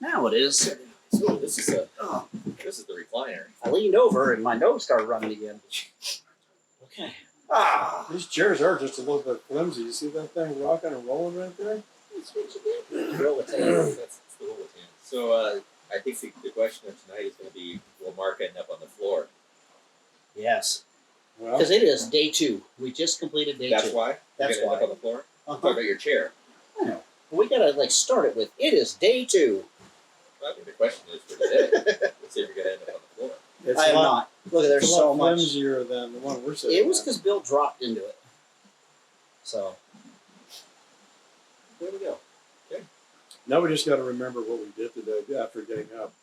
Now it is. So this is the recliner. I leaned over and my nose started running again. Okay. These chairs are just a little bit flimsy. You see that thing rocking and rolling right there? Roatan. That's the Roatan. So I think the question of tonight is going to be, will Mark end up on the floor? Yes. Well, Because it is day 2. We just completed day 2. That's why? That's You're why. going to end up on the floor? Uh-huh. Talk about your chair. I know. But we gotta start it with it is day 2. Well, I think the question is for today. Let's see if you're going to end up on the floor. it's I a am lot, not. Look, there's it's a so lot much. flimsier than the one we're sitting It was on. because Bill dropped into it. So there we go. Now we just got to remember what we did today after getting up.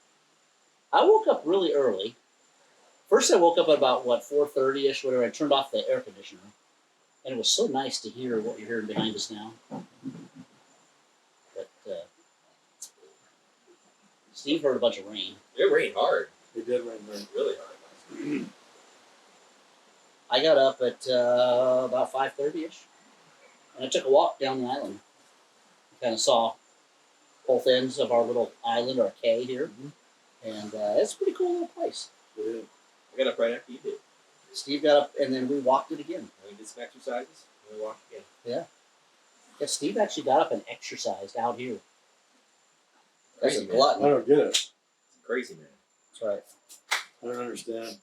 I woke up really early. First, I woke up at about 4:30ish, whatever. I turned off the air conditioner, and it was so nice to hear what you're hearing behind us now. But Steve heard a bunch of rain. It rained hard. It did rain very. Really hard. I got up at about 5:30ish, and I took a walk down the island. Kind of saw both ends of our little island, or cay here, and it's a pretty cool little place. It is. I got up right after you did. Steve got up, and then we walked it again. And we did some exercises, and we walked again. Yeah, Steve actually got up and exercised out here. That's a Crazy man. I glutton. don't get it. It's a crazy man. That's right. I don't understand.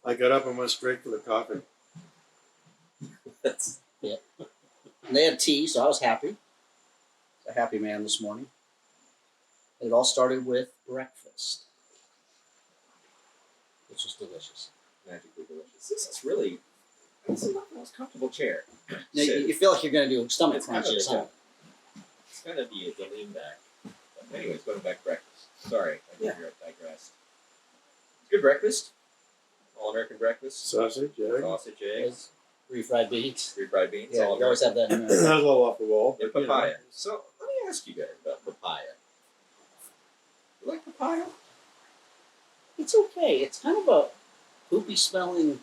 I got up and went straight for the coffee. That's And they had tea, so I was happy. A happy man this morning. And it all started with breakfast, which was delicious. magically delicious. This is not the most comfortable chair. Now, you feel like you're going to do stomach It's kind of crunches, huh? It's kind of the lean back. But anyways, going back to breakfast. Sorry, I digressed. Good breakfast. All American breakfast. Sausage, egg. Sausage, eggs, It's refried beans. refried beans. Yeah, all you always have American. that in That's there. a little off the wall. And but, you know. papaya. So let me ask you guys about papaya. You like papaya? It's okay. It's kind of a poopy smelling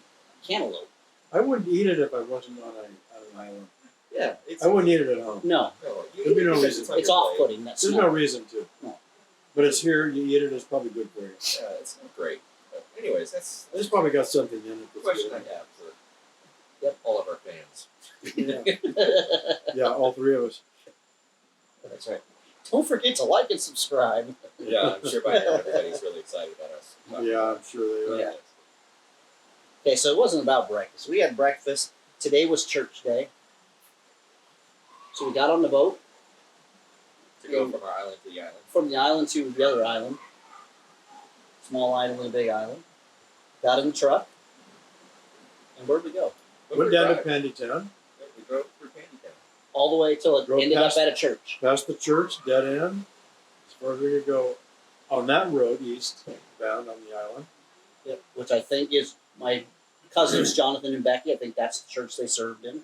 cantaloupe. I wouldn't eat it if I wasn't on an island. Yeah, it's. I wouldn't eat it at home. No, No, you There'd be eat it no because reason. on it's your off plate. putting. That There's smell. no reason to. No. But it's here. You eat it. It's probably good for you. Yeah, it's not great. But anyways, that's It's probably got something in it. the That's question I good. have for all of our fans. Yeah. Yeah, all three of us. That's right. Don't forget to like and subscribe. Yeah, I'm sure by now everybody's really excited about us. Yeah, I'm sure they are. Yeah. Okay, so it wasn't about breakfast. We had breakfast. Today was church day. So we got on the boat To go from our island to the island. from the island to the other island. Small island and a big island. Got in the truck. And where'd we go? Went down to Pandytown, We drove through Pandytown. All the way till it Drove ended past- up at a church. past the church, dead end, as far as we could go on that road east, bound on the island. Yep. Which I think is my cousins, Jonathan and Becky. I think that's the church they served in.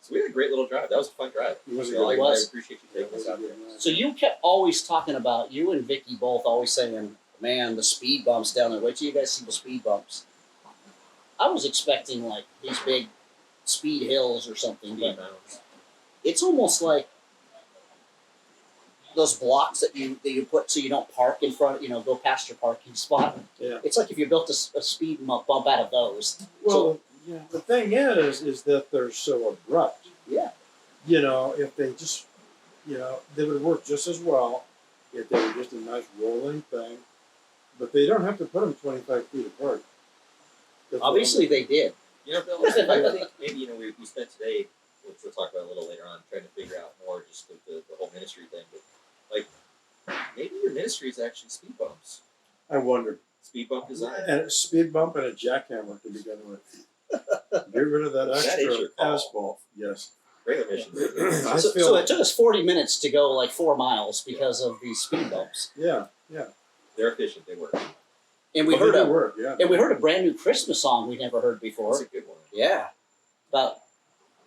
So we had a great little drive. That was a fun drive. It was a So good It was. I appreciate you taking us out there. So you kept always talking about, you and Vicky both always saying, man, the speed bumps down there. Wait till you guys see the speed bumps. I was expecting like these big speed hills or something, Speed but mountains. it's almost like those blocks that you put so you don't park in front, go past your parking spot. Yeah. It's like if you built a speed bump out of those. Well, yeah. The thing is that they're so abrupt. Yeah. You know, if they just, they would work just as well if they were just a nice rolling thing. But they don't have to put them 25 feet apart. That's what Obviously I'm- they did. Bill, I think maybe we spent today, which we'll talk about a little later on, trying to figure out more just the whole ministry thing. But like, maybe your ministry is actually speed bumps, I wondered. speed bump design. And a speed bump and a jackhammer to begin with. Get rid of that That is extra your call. asphalt. Yes. Regular missions. I So, feel- so it took us 40 minutes to go like 4 miles because of these speed bumps. Yeah. They're efficient. They work. And we Well, heard they a do work, yeah. And we heard a brand new Christmas song we never heard before. That's a good one. Yeah. About,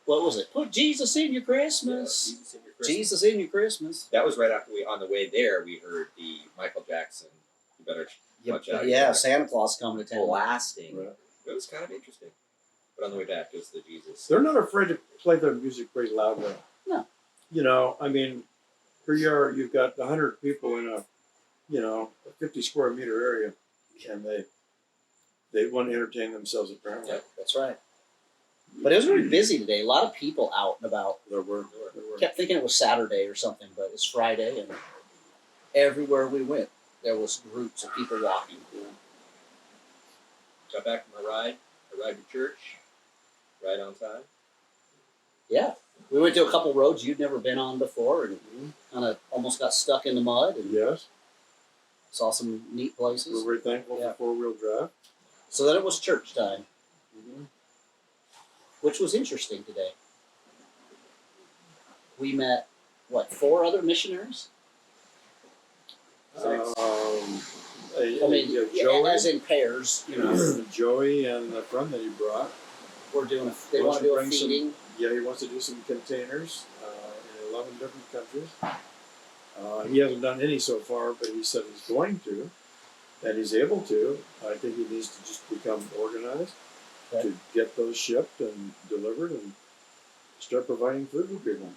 what was it? Put Jesus in your Christmas. Jesus in your Christmas. Jesus in your Christmas. That was right after on the way there, we heard the Michael Jackson, You Better Watch Out. Yeah, Santa Claus coming to town. blasting. Right. It was kind of interesting. But on the way back, it was the Jesus. They're not afraid to play their music very loudly. No. You know, I mean, here you are, you've got 100 people in a a 50 square meter area, and they want to entertain themselves apparently. Yep, that's right. But it was very busy today. A lot of people out and about. There were. Kept thinking it was Saturday or something, but it's Friday, and everywhere we went, there was groups of people walking. Got back from my ride. Arrived at church. Right on time. Yeah, we went to a couple roads you'd never been on before, and kind of almost got stuck in the mud, and Yes, saw some neat we're places. very thankful Yeah. for 4-wheel drive. So then it was church time, Mm-hmm. which was interesting today. We met, 4 other missionaries? Joey, as in pairs, Joey and the friend that he brought. we're doing they want to do a feeding. Yeah, he wants to do some containers in 11 different countries. He hasn't done any so far, but he said he's going to, and he's able to. I think he needs to just become organized to get those shipped and delivered and start providing food for people.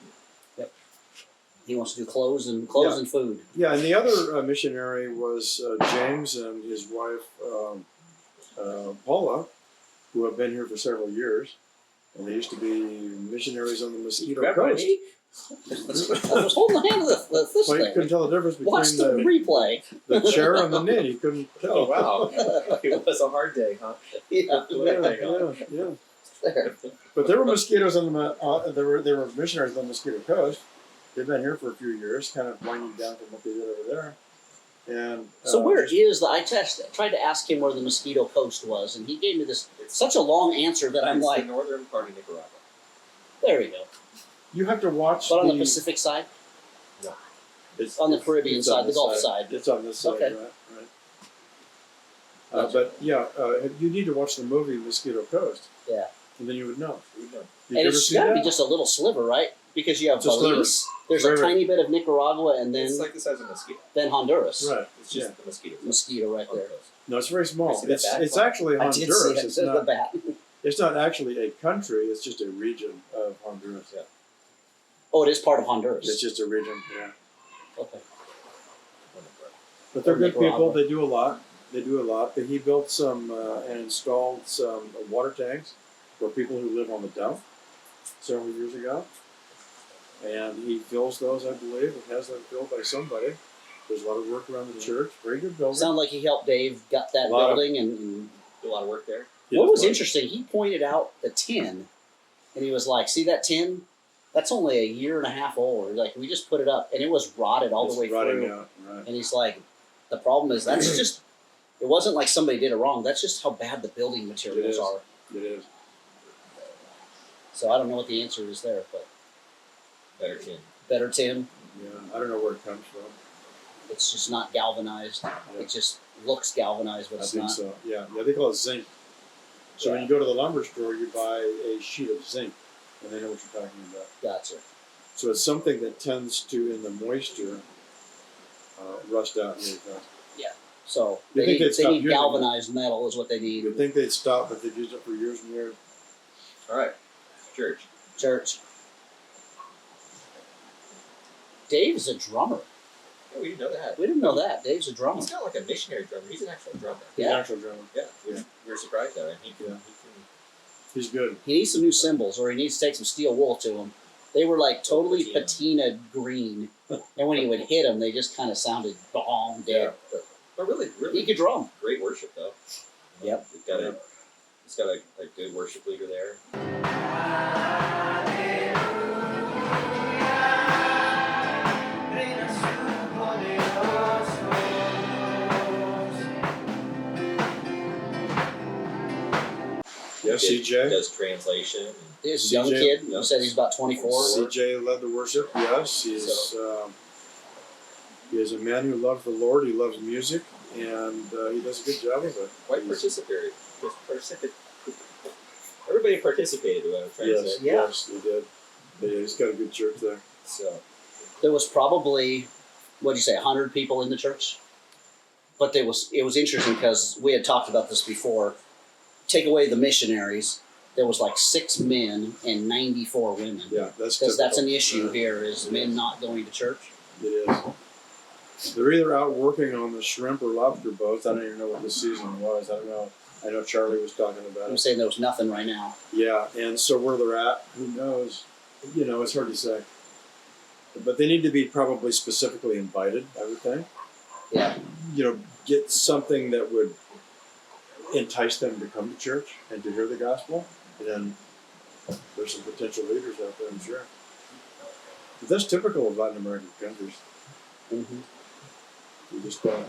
He wants to do clothes and food. Yeah, and the other missionary was James and his wife Paula, who have been here for several years, and they used to be missionaries on the Mosquito Coast. I was holding the hand of this Well, you thing. couldn't tell the difference Watch between the replay. the chair and the knit. You couldn't tell. Oh wow, it was a hard day, huh? Yeah. Yeah. But there were mosquitoes on the there were missionaries on the Mosquito Coast. They've been here for a few years, kind of winding down from what they did over there. And So where is the? I tried to ask him where the Mosquito Coast was, and he gave me this such a long answer that I'm It's like, the northern part of Nicaragua. there we go. you have to watch. But on the Pacific side, It's on the Caribbean it's on side, the this Gulf side. It's on this side, Okay. right? But yeah, you need to watch the movie Mosquito Coast. Yeah. And then you would know. And Did you ever it's see got to that? be just a little sliver, right? Because you have It's a sliver. Belize, there's Right, a right. tiny bit of Nicaragua, and then It's like the size of a mosquito. Honduras. Right. It's just the mosquito. Mosquito right on the there. coast. No, it's very small. You see that It's bat? it's actually I did see Honduras. it. It's The not. bat. It's not actually a country. It's just a region of Honduras. Yeah. Oh, it is part of Honduras. It's just a region. Yeah. Okay. But they're Or good people. Nicaragua. They do a lot. But he built some and installed some water tanks for people who live on the dump several years ago. And he fills those, I believe, and has them filled by somebody. There's a lot of work around the church. Very good building. Sounded like he helped Dave gut that A lot of- building, and Do a lot of work there. what was Yeah. interesting, he pointed out the tin, and he was like, "See that tin? That's only a year and a half old. Like we just put it up, and it was rotted all It's the way rotting through." out, right. And he's like, "The problem is that's just. It wasn't like somebody did it wrong. That's just how bad the building materials is. are." It is. So I don't know what the answer is there, but Better tin. better tin. Yeah. I don't know where it comes from. It's just not galvanized. It just looks galvanized, but I it's think not. so. Yeah. Yeah. They call it zinc. So when you go to the lumber store, you buy a sheet of zinc, and they know what you're talking about. Gotcha. So it's something that tends to, in the moisture, rust out really fast. So You they think need, they'd stop using it? galvanized metal is what they need. You'd think they'd stop, but they've used it for years and years. All right. Church. Church. Dave's a drummer. Yeah, we didn't know that. We didn't know that. Dave's a drummer. He's not like a missionary drummer. He's an actual drummer. He's Yeah. an actual drummer. Yeah. We were surprised at it. He can. Yeah. He's good. He needs some new cymbals, or he needs to take some steel wool to them. They were like totally patina green, and when he would hit them, they just kind of sounded bomb dead. But really, He really could drum. great worship though. Yep. He's got a good worship leader there. Yeah, He CJ. does translation. This young CJ, kid, yeah. you said he's about 24. CJ led the worship. Yes, he is a man who loves the Lord. He loves music, and he does a good job of it. Quite participatory. Everybody participated. What I'm trying to Yes, say. Yeah. yes, he did. Yeah, he's got a good church there. So There was probably, what'd you say, 100 people in the church? But it was interesting because we had talked about this before. Take away the missionaries, there was like 6 men and 94 women. Yeah, that's Because that's an typical. issue here is men not going to church. It is. They're either out working on the shrimp or lobster boats. I don't even know what this season was. I don't know. I know Charlie was talking about I'm it. saying there was nothing right now. Yeah, and so where they're at, who knows? You know, it's hard to say. But they need to be probably specifically invited, I would think. Yeah. You know, get something that would entice them to come to church and to hear the gospel. And then there's some potential leaders out there, I'm sure. But that's typical of Latin American countries. Mm-hmm. You just don't.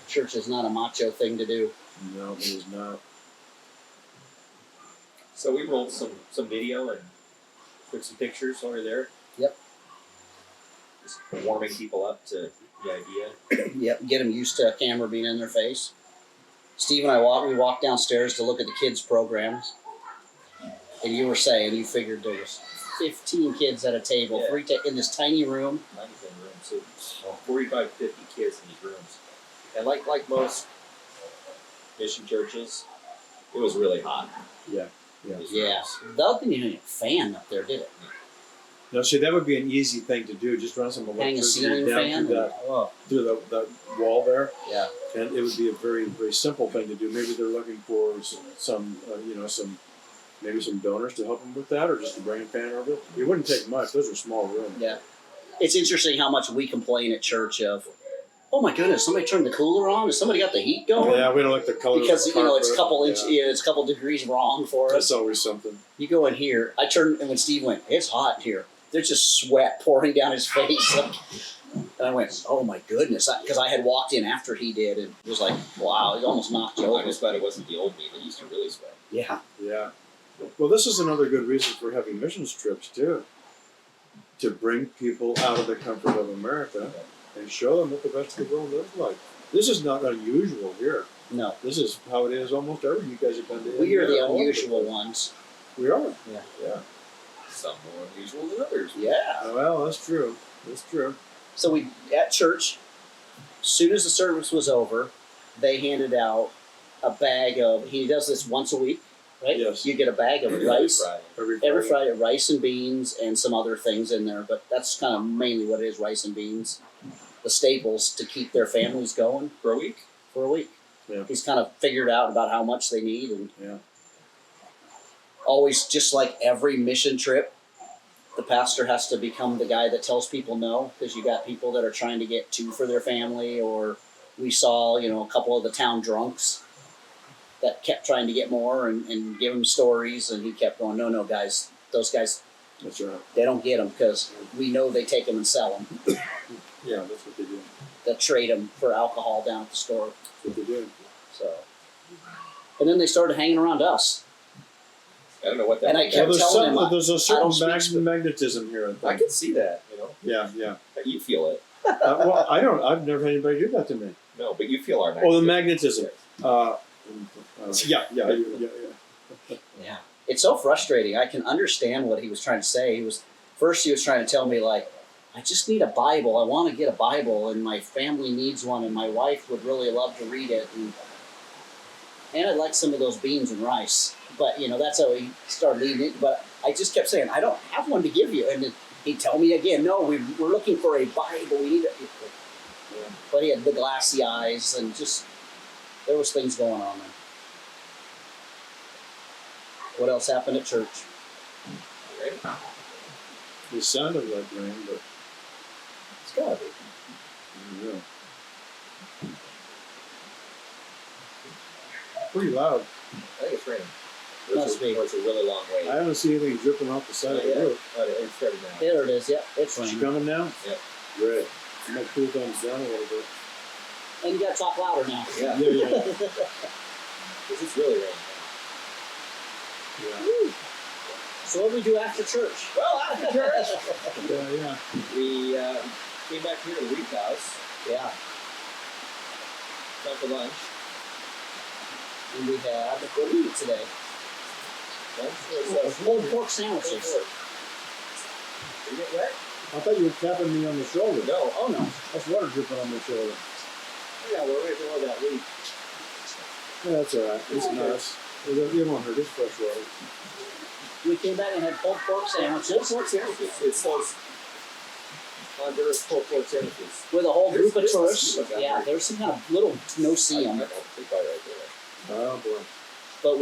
Church is not a macho thing to do. No, it is not. So we rolled some video and took some pictures while we were there. Yep. Just warming people up to the idea. Yep, get them used to a camera being in their face. Steve and I walked downstairs to look at the kids' programs. And you were saying you figured there was 15 kids at a table, Yeah. in this tiny room. 90 rooms, so 45, 50 kids in these rooms. And like most mission churches, it was really hot. Yeah. Yeah. These Yeah. rooms. That didn't even have a fan up there, did it? Now, see, that would be an easy thing to do. Just run some Hang a electricity ceiling down fan? through the wall there, Yeah. and it would be a very, very simple thing to do. Maybe they're looking for some maybe some donors to help them with that, or just to bring a fan over it. It wouldn't take much. Those are small rooms. Yeah. It's interesting how much we complain at church of, oh my goodness, somebody turned the cooler on? Has somebody got the heat going? Yeah, we don't like the color. Because of the it's a carpet. it's a couple degrees wrong for us. That's always something. You go in here. I turned, and when Steve went, it's hot here. There's just sweat pouring down his face. And I went, oh my goodness, because I had walked in after he did, and it was like, wow, it almost knocked you I over. just thought it wasn't the old me that used to really sweat. Yeah. Yeah. Well, this is another good reason for having missions trips too. To bring people out of the comfort of America and show them what the rest of the world lives like. This is not unusual here. No, This is how it is almost everywhere. You guys have been to we are India, the all over unusual place. ones. We are. Yeah. Yeah. Some more unusual than others. Yeah. Well, that's true. That's true. So we at church, as soon as the service was over, they handed out a bag of. He does this once a week, right? Yes. You get a bag of Every rice. Friday. Every Friday, rice and beans and some other things in there, but that's kind of mainly what it is, rice and beans. The staples to keep their families going For a week? for a week. Yeah. He's kind of figured out about how much they need, and Yeah. always, just like every mission trip, the pastor has to become the guy that tells people no, because you got people that are trying to get two for their family, or we saw, a couple of the town drunks that kept trying to get more and give him stories, and he kept going, no, guys, those guys, That's right. they don't get them because we know they take them and sell them. Yeah, that's what they do. They'll trade them for alcohol down at the store. That's what they do. So, and then they started hanging around us. I don't know what that And I means. kept Well, telling him, there's a I certain don't speak magnetism here. I I think. can see that, Yeah, yeah. You feel it. Well, I don't. I've never had anybody do that to me. No, but you feel our Oh, the magnetism. magnetism. Yeah. yeah, it's so frustrating. I can understand what he was trying to say. He was trying to tell me, like, I just need a Bible. I want to get a Bible, and my family needs one, and my wife would really love to read it, and I'd like some of those beans and rice. But that's how he started leading it. But I just kept saying, I don't have one to give you, and then he'd tell me again, no, we're looking for a Bible. We need it. Yeah. But he had the glassy eyes, and just there was things going on there. What else happened at church? Right? It sounded like rain, but It's gotta be. yeah. Pretty loud. I think it's raining. Must be. Or it's a really long way. I haven't seen anything dripping off the side of the Yeah. roof. It started now. There it is. Yep, it's Is she raining. coming now? Yep. Great. I'm gonna cool things down a little bit. And you gotta talk louder now. Yeah. Yeah. Because it's really raining. Yeah. Woo. So what do we do after church? Well, after church, Yeah. we came back here to the Reef House. Yeah. Time for lunch. And we had, what did we eat today? Lunch was Pulled pork sandwiches. Did you get wet? I thought you were tapping me on the shoulder. No. Oh no. That's water dripping on my shoulder. Yeah, we're right below that leak. Yeah, that's all right. It's nice. It won't hurt. It's fresh water. We came back and had pulled pork sandwiches. It's those Honduras folklore sentences. with a whole group of There's tourists. some Yeah, there's some kind of little no-see-em. I think I right there. Oh boy. But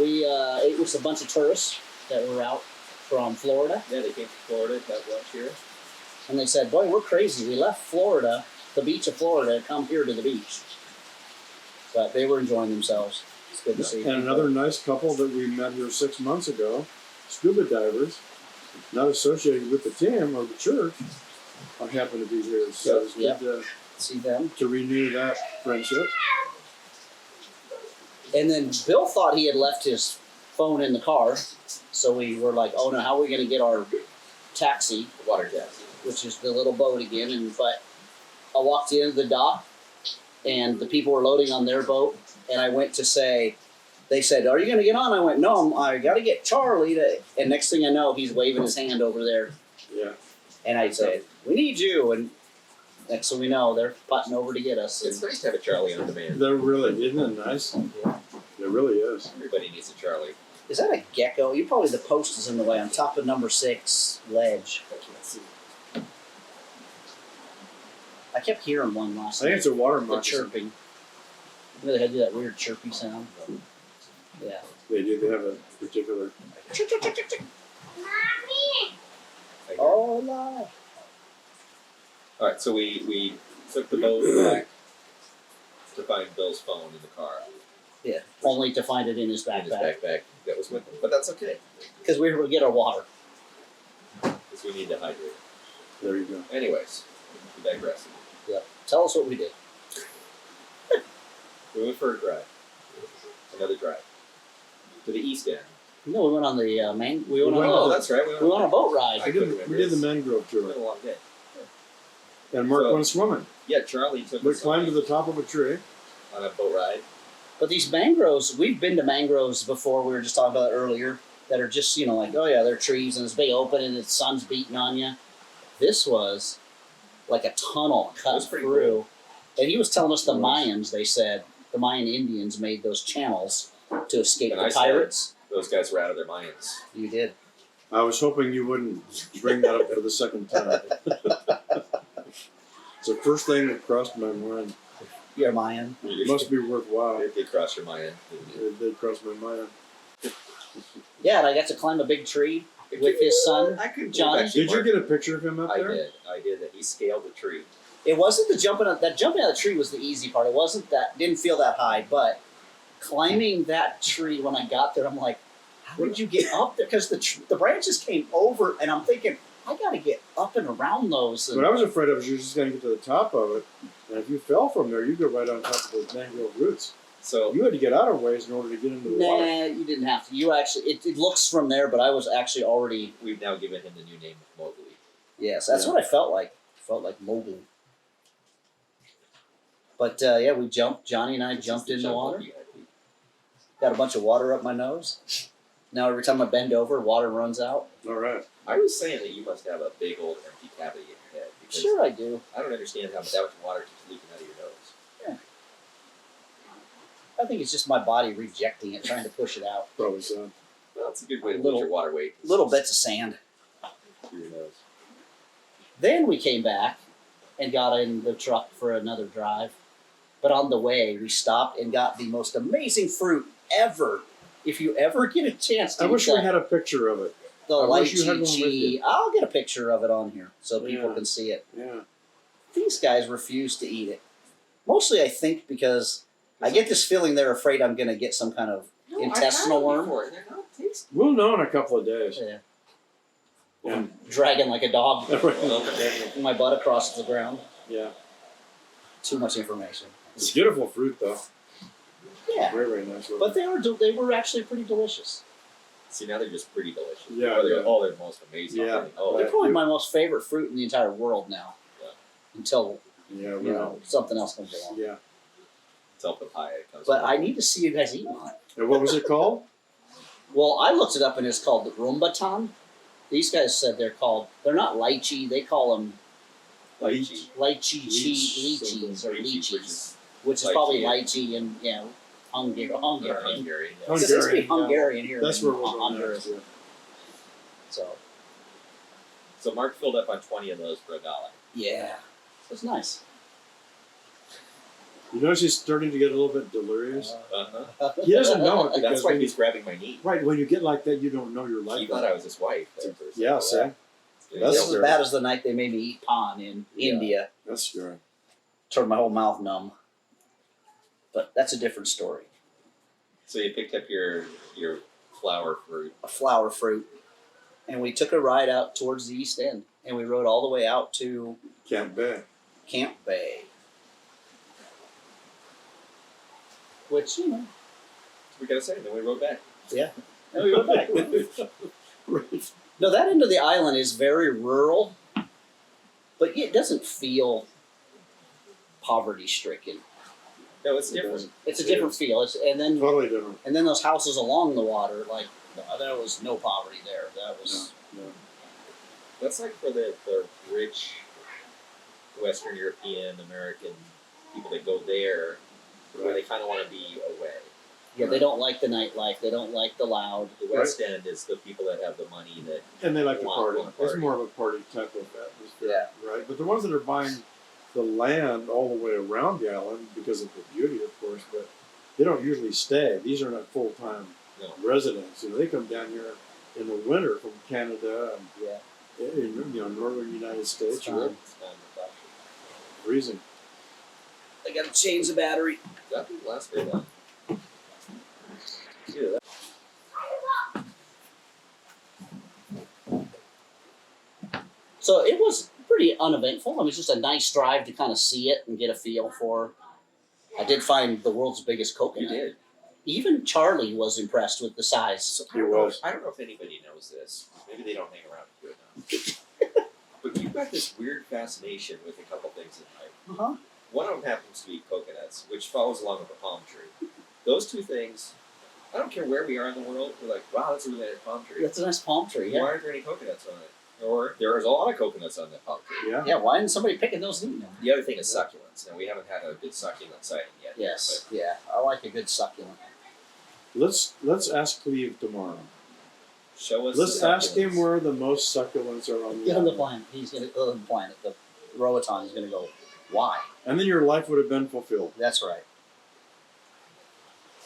it was a bunch of tourists that were out from Florida, Yeah, they came from Florida, had lunch here. and they said, "Boy, we're crazy. We left Florida, the beach of Florida, to come here to the beach." But they were enjoying themselves. It's good to see. And another nice couple that we met here 6 months ago, scuba divers, not associated with the team or the church, happen to be here. So it's good see them. to renew that friendship. And then Bill thought he had left his phone in the car, so we were like, "Oh no, how are we going to get our taxi?" Water taxi. Which is the little boat again. But I walked into the dock, and the people were loading on their boat, and I went to say, they said, "Are you going to get on?" I went, "No, I got to get Charlie to." And next thing I know, he's waving his hand over there, Yeah. and I said, "We need you." And next thing we know, they're putting over to get us. It's nice to have a Charlie on demand. They're really, isn't it nice? Yeah. It really is. Everybody needs a Charlie. Is that a gecko? You probably the post is in the way on top of number 6 ledge. I can't see. I kept hearing one last I think night. it's a water The moccasin. chirping. You know, they had to do that weird chirpy sound. Yeah. They do. They have a particular. Oh no. All right, so we took the boat back to find Bill's phone in the car. Yeah. Only to find it in his In his backpack. backpack. That was with him, but that's okay Because we were going to get our water. because we need to hydrate. There you go. Anyways, we digress. Yep. Tell us what we did. We went for a drive. Another drive to the east end. No, we went on the we went We on Oh, a, that's right. we went on a boat ride. I We couldn't did, remember. we did the It's mangrove been tour. a long day. And Mark So- went swimming. Yeah, Charlie took We us climbed to the top of a tree. on a boat ride. But these mangroves, we've been to mangroves before. We were just talking about it earlier. That are just like, oh yeah, they're trees and it's big open and the sun's beating on you. This was like a tunnel It cut was pretty through. And he was telling us the It was. Mayans. They said the Mayan Indians made those channels to escape And the I said- pirates. Those guys were out of their minds. You did. I was hoping you wouldn't bring that up for the second time. It's the first thing that crossed my mind. You're a Mayan. It must be worthwhile. It did cross your mind. It did cross my mind. Yeah, and I got to climb a big tree with his son. I could Johnny. Did you get a picture of him up I there? did. I did. That he scaled the tree. It wasn't the jumping out. That jumping out of the tree was the easy part. It wasn't that. Didn't feel that high, but climbing that tree when I got there, I'm like, how did you get up there? Because the branches came over, and I'm thinking, I got to get up and around those. And What I was afraid of is you're just going to get to the top of it, and if you fell from there, you go right on top of those mangrove roots. So You had to get out of ways in order to get into the water. nah, you didn't have to. You actually, it looks from there, but I was actually already. we've now given him the new name of Mowgli. Yes, that's Yeah. what I felt like. Felt like Mowgli. But yeah, we jumped. Johnny and I jumped in the water. Got a bunch of water up my nose. Now every time I bend over, water runs out. All right. I was saying that you must have a big old empty cavity in your head because Sure, I do. I don't understand how that much water keeps leaking out of your nose. I think it's just my body rejecting it, trying to push it out. Probably so. Well, it's a good way to Little- lose your water weight. Little bits of sand. through your nose. Then we came back and got in the truck for another drive. But on the way, we stopped and got the most amazing fruit ever. If you ever get a chance to I eat wish that, we had a picture of it. the I wish you had lychee one with you. chi. I'll get a picture of it on here so people Yeah. can see it. Yeah. These guys refuse to eat it. Mostly, I think, because I get this feeling they're afraid I'm going to get some kind of intestinal worm. They're not tasty. We'll know in a couple of days. Yeah. Yeah. Dragging like a dog Yeah. my butt across the ground. Yeah. Too much information. It's beautiful fruit, though. Yeah, Very, very nice. but they were actually pretty delicious. See, now they're just pretty delicious. Yeah, Oh, they're, yeah. oh, they're most amazing. Yeah. Oh, They're they're, probably my most favorite fruit in the entire world now. Yeah. Until Yeah, something else comes along. Yeah. tell papaya comes. But from. I need to see you guys eat one. And what was it called? Well, I looked it up and it's called the Roatan. These guys said they're not lychee. They call them lychee. lychees or Lychee, lychees, which is lychee. probably lychee and Hungarian. Or Hungarian. It says to be Hungarian, yeah. Hungarian here. That's in where we're going Honduras. next. Yeah. So So Mark filled up on 20 of those for $1. Yeah, so it's nice. You notice he's starting to get a little bit delirious. Uh-huh. He doesn't know it because That's why when he's grabbing my knee. right when you get like that, you don't know you're like He that. thought I was his wife. There for a second. Yeah, see, Yeah. It That's was as scary. bad as the night they made me eat pan in Yeah. India. That's scary. Turned my whole mouth numb. But that's a different story. So you picked up your flower fruit. A flower fruit. And we took a ride out towards the East End. And we rode all the way out to Camp Bay. Camp Bay. Which, you know, We gotta say, then we rode back. and we went back. Right. No, that end of the island is very rural, but it doesn't feel poverty stricken. No, it's It different. doesn't. It's a It different is. feel. And then Totally different. those houses along the water, like there was no poverty there. That was No. That's like for the rich Western European American people that go there, where they kind of want to be away. yeah. They don't like the nightlife. They don't like the loud. The West End is the people that have the money that And they like to Want party. to It's party. more of a party type of atmosphere, right? But the ones that are buying the land all the way around the island because of the beauty, of course, but they don't usually stay. These are not full-time No. residents. They come down here in the winter from Canada and Yeah, in northern United States. It's fine. Right? it's kind of Freezing. they got to change the battery. that didn't last very long. Yeah, that, So it was pretty uneventful. It was just a nice drive to kind of see it and get a feel for. I did find the world's biggest you coconut. did. Even Charlie was impressed with the size. So He was. I don't know if anybody knows this. Maybe they don't hang around good enough. But you've got this weird fascination with a couple things in life. Uh-huh. One of them happens to be coconuts, which follows along with a palm tree. Those two things, I don't care where we are in the world, we're like, wow, that's a really nice palm tree. That's a nice palm tree. Yeah. Why aren't there any coconuts on it? Or there's a lot of coconuts on that palm tree. Yeah. Yeah. Why isn't somebody picking those in? The other thing is succulents. Now, we haven't had a good succulent sighting yet. Yes. Yeah. I like a good succulent. Let's ask Cleve tomorrow. But show us Let's the ask him succulents. where the most succulents are on the Give him the island. planet. He's gonna the planet. The Roatan is gonna go. Why? And then your life would have been fulfilled. That's right.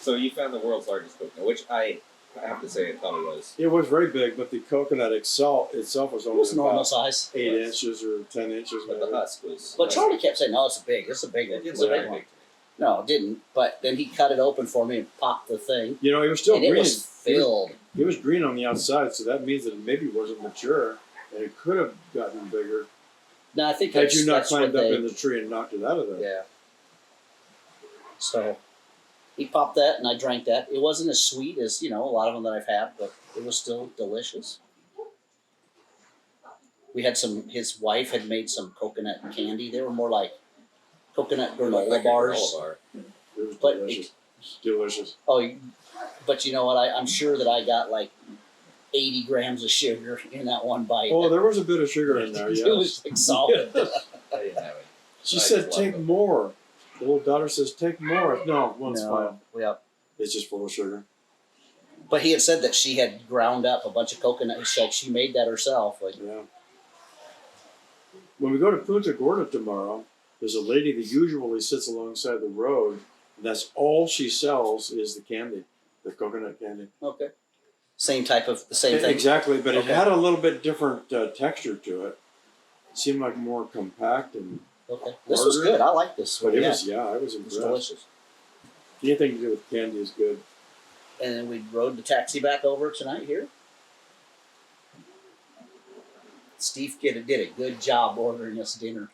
So you found the world's largest coconut, which I have to say it probably was. It was very big, but the coconut itself was It only was normal about size. 8 Yes. inches or 10 inches. But the maybe. husk was. But Charlie kept saying, "No, it's a big. It's a big It one. didn't It's a look big very one." big to me. No, it didn't. But then he cut it open for me and popped the thing, You know, it was still and it green. was filled. It was green on the outside, so that means that it maybe wasn't mature, and it could have gotten bigger No, I think had that's, you not that's climbed what up they, in the tree and knocked it out of there. Yeah. So he popped that, and I drank that. It wasn't as sweet as a lot of them that I've had, but it was still delicious. We had some. His wife had made some coconut candy. They were more like coconut granola Like a bars. granola bar. It was But delicious. Delicious. But you know what? I'm sure that I got like 80 grams of sugar in that one bite. Oh, there was a bit of sugar in there, It yeah. was like solid. I didn't have it. She I said, just love take them. more. The little daughter says, take more. No, one's fine. Yeah. It's just full of sugar. But he had said that she had ground up a bunch of coconut. She's like, she made that herself. Like, Yeah. When we go to Punta Gorda tomorrow, there's a lady that usually sits alongside the road, and that's all she sells is the candy, the coconut candy. okay. The same thing. Exactly, but Okay. it had a little bit different texture to it. It seemed like more compact, and Okay. This was Harder. good. I like this. but Yeah, I was it was impressed. delicious. Anything to do with candy is good. And then we rode the taxi back over tonight here. Steve did a good job ordering us dinner.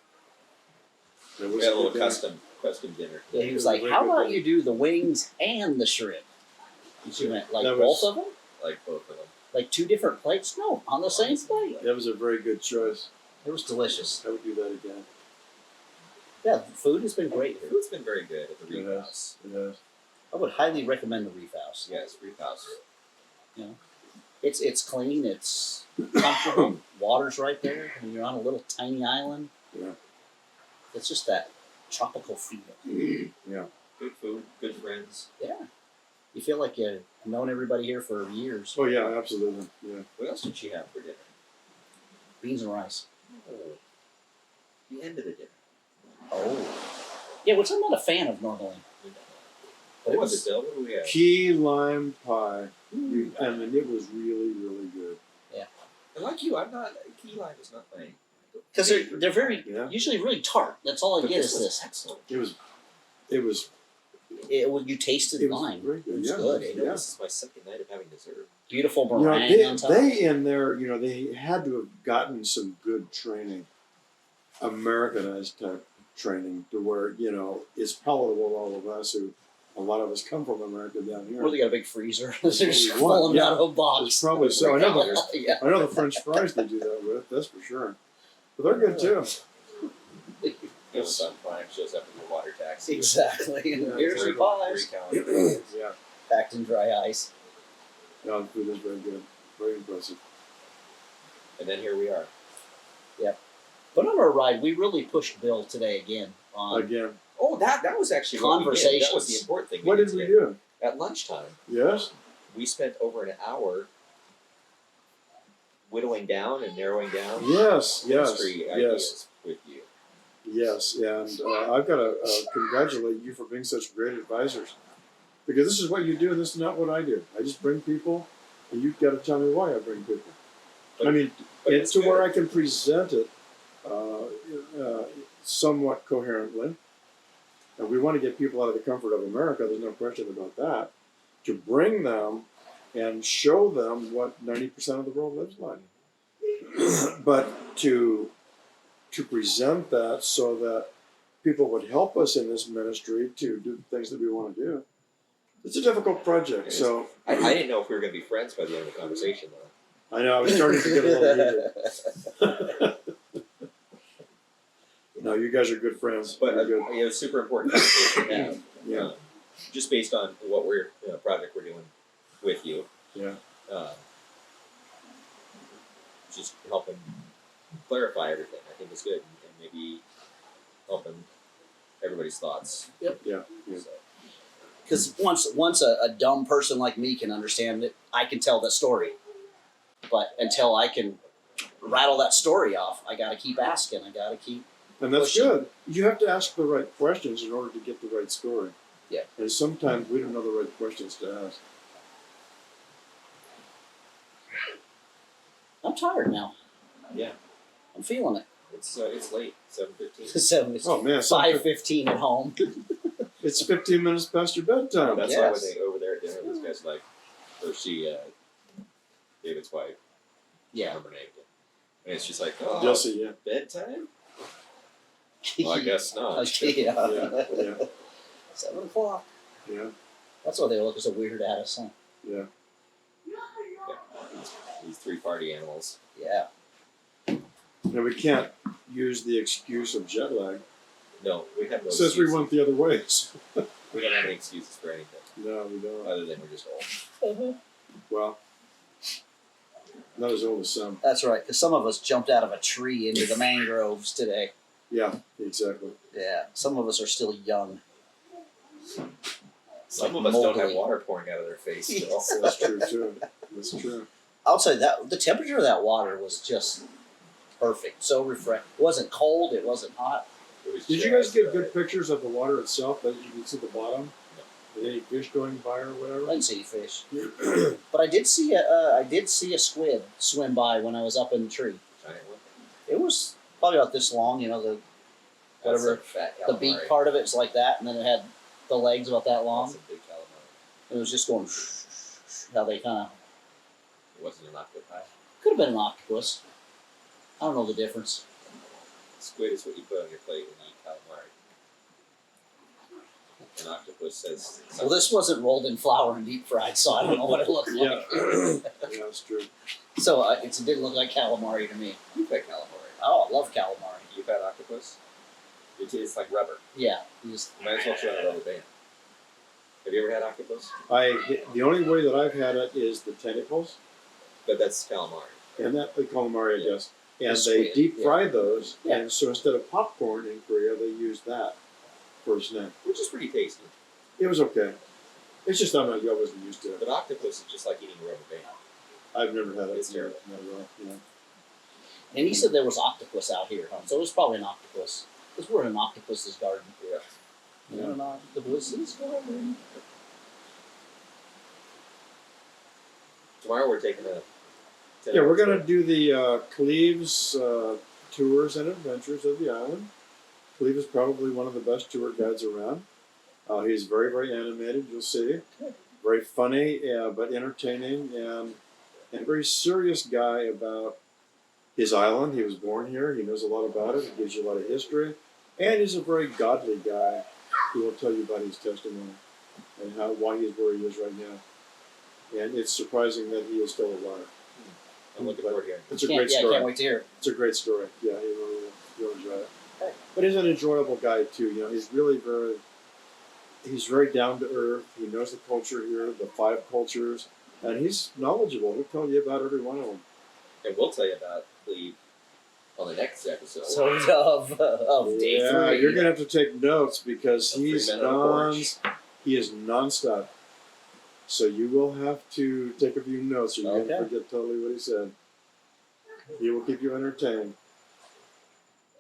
It We was had a little good dinner. custom dinner. Yeah, he was It was like, very "How good about dinner. you do the wings and the shrimp?" And she went, "Like That both was- of them? Like both of them. Like two different plates? No, on the same plate." That was a very good choice. It was delicious. I would do that again. Yeah, the food has been great The here. food's been very good at the Reef It has. House. It has. I would highly recommend the Reef House. Yes, Reef House. It's clean. It's comfortable. Water's right there, and you're on a little tiny island. Yeah. It's just that tropical feel. Yeah. Good food, good friends. Yeah, you feel like you've known everybody here for years. Oh yeah, absolutely. Yeah. What else did she have for dinner? Beans and rice. Oh. the end of the dinner. Oh. Yeah, which I'm not a fan of normally. What was it, Bill? What do we have? Key lime pie. I mean, it was really, really good. And like you, I'm not. Key lime is not my. Because they're very, Yeah. usually really tart. That's all I But get is was this. excellent. It was When you tasted It was lime. very good, It was yeah. good. You know, this is my second night of having dessert. Beautiful You know, meringue on top. they in there, you know, they had to have gotten some good training, Americanized type training, to where, you know, it's palatable to all of us who, a lot of us come from America down here. Or they got a big freezer. They're just What? pulling Yeah. out of a box. It's probably so. I know, Yeah. I know the French fries they do that with, that's for sure. But they're good too. You know, Sun Prime shows up in your water taxi. Exactly. Yeah, Here's your pies. 3 calories. Yeah, Packed in dry ice. no, the food is very good. Very impressive. And then here we are. But on our ride, we really pushed Bill today again on Again, Oh, that was actually what we did. That was Conversations. the important thing. what did we do? At lunchtime, Yes? we spent over an hour whittling down and narrowing down Yes, ministry yes, ideas with you. yes. And I've got to congratulate you for being such great advisors. Because this is what you do, and this is not what I do. I just bring people, and you've got to tell me why I bring people. I mean, But it's to where I can present it somewhat coherently. And we want to get people out of the comfort of America, there's no question about that. To bring them and show them what 90% of the world lives like. But to present that so that people would help us in this ministry to do the things that we want to do, it's a difficult project. So I didn't know if we were going to be friends by the end of the conversation, though. I know I was starting to get a little heated. No, you guys are good friends. But You're good. it was super important conversation to have. Yeah. Just based on what project we're doing with you. Yeah. Just helping clarify everything. I think it's good, and maybe helping everybody's thoughts. Yep. Yeah. So, Because once a dumb person like me can understand it, I can tell that story. But until I can rattle that story off, I got to keep asking. I got to keep. And that's Pushing. good. You have to ask the right questions in order to get the right story. Yeah. And sometimes we don't know the right questions to ask. I'm tired now. yeah, I'm feeling it. it's late, 7:15. So it's Oh man, 5:15 at home. it's 15 minutes past your bedtime. That's Yes. why when they over there at dinner, this guy's like, or she, David's wife. Yeah. Remember her name. And it's just like, oh, Jesse, yeah. bedtime? Well, I guess not. Okay, Yeah. yeah. Yeah. 7 o'clock. Yeah. That's why they look so weird at us, huh? Yeah. These 3 party animals. Yeah. Now we can't use the excuse of jet lag. No, we have no Since we excuses. went the other ways. We don't have any excuses for anything No, we don't. other than we're just old. Well, not as old as some. That's right, because some of us jumped out of a tree into the mangroves today. Yeah, exactly. Yeah, some of us are still young. Some Like of us don't have Mowgli. water pouring out of their face still. That's true too. That's true. I'll tell you that the temperature of that water was just perfect. So refreshing. It wasn't cold. It wasn't hot. It was Did you guys just, get good pictures of the water itself that you can see the bottom? With any fish going by or I whatever? didn't see any fish, but I did see a squid swim by when I was up in the tree. Giant one? It was probably about this long. You know, That's Whatever, a fat the calamari. beak part of it's like that, and then it had the legs about that long. That's a big calamari. And it was just going. How they kind of It wasn't an octopi. could have been an octopus. I don't know the difference. Squid is what you put on your plate when you eat calamari. An octopus says. Well, this wasn't rolled in flour and deep fried, so I don't know what it looked Yeah. like. Yeah, that's true. So it didn't look like calamari to me. You've had calamari. Oh, I love calamari. You've had octopus. It's like rubber. Yeah, you just You might as well try a rubber band. Have you ever had octopus? The only way that I've had it is the tentacles, But that's calamari. and that they calamari, I guess. And The they squid, deep fry those, Yeah. and so instead of popcorn in Korea, they use that for a snack. Which is pretty tasty. It was okay. It's just I wasn't used to it. But octopus is just like eating a rubber band. I've never had it. It's terrible. Not at all. Yeah. And he said there was octopus out here, huh? So it was probably an octopus. Because we're in an octopus's garden. Yeah. We're in an octopus's garden. Tomorrow we're taking a. Yeah, we're gonna do the Cleves tours and adventures of the island. Cleve is probably one of the best tour guides around. He's very, very animated. You'll see, very funny, but entertaining, and a very serious guy about his island. He was born here. He knows a lot about it. He gives you a lot of history, and he's a very godly guy. He will tell you about his testimony and why he's where he is right now. And it's surprising that he is still alive. I'm looking forward to hearing. It's a great story. Can't wait to hear it. It's a great story. Yeah, you'll enjoy it. Okay. But he's an enjoyable guy too. You know, he's very down to earth. He knows the culture here, the 5 cultures, and he's knowledgeable. He'll tell you about every one of them. And we'll tell you about Cleve on the next episode. So of day 3. You're gonna have to take notes because The 3 men on the porch. he is nonstop. So you will have to take a few notes, or you're Okay. gonna forget totally what he said. He will keep you entertained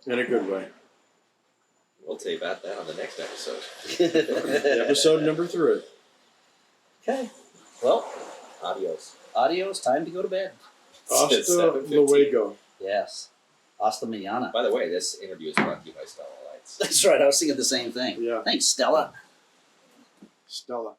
in a good way. We'll tell you about that on the next episode. Episode number 3. Okay. Well, Adios. adios. Time to go to bed. Hasta It's 7:15. luego. Yes. Hasta mañana. By the way, this interview is brought to you by Stella Lights. That's right. I was thinking the same thing. Yeah. Thanks, Stella. Stella.